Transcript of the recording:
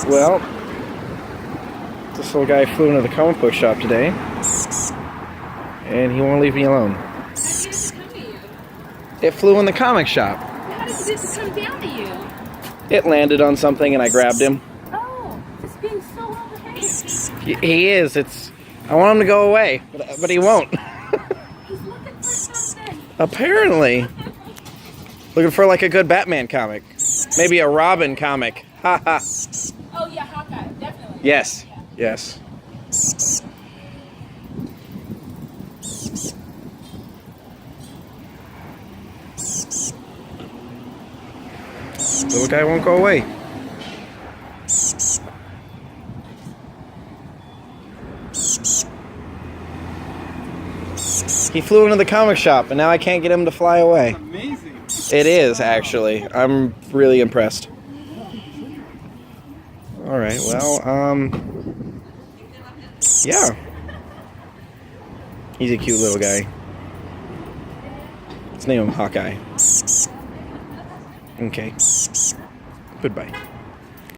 Well, this little guy flew into the comic book shop today, and he won't leave me alone. How did it get to come to you? It flew in the comic shop. How did it get to come down to you? It landed on something, and I grabbed him. Oh, just being so well behaved. He is. I want him to go away, but he won't. He's looking for something. Apparently. Looking for like a good Batman comic. Maybe a Robin comic. Ha ha. Oh yeah, Hawkeye, definitely. Yes. Yeah. Yes. Little guy won't go away. He flew into the comic shop, and now I can't get him to fly away. Amazing. It is, actually. I'm really impressed. Alright, well, yeah. He's a cute little guy. Let's name him Hawkeye. Okay. Goodbye.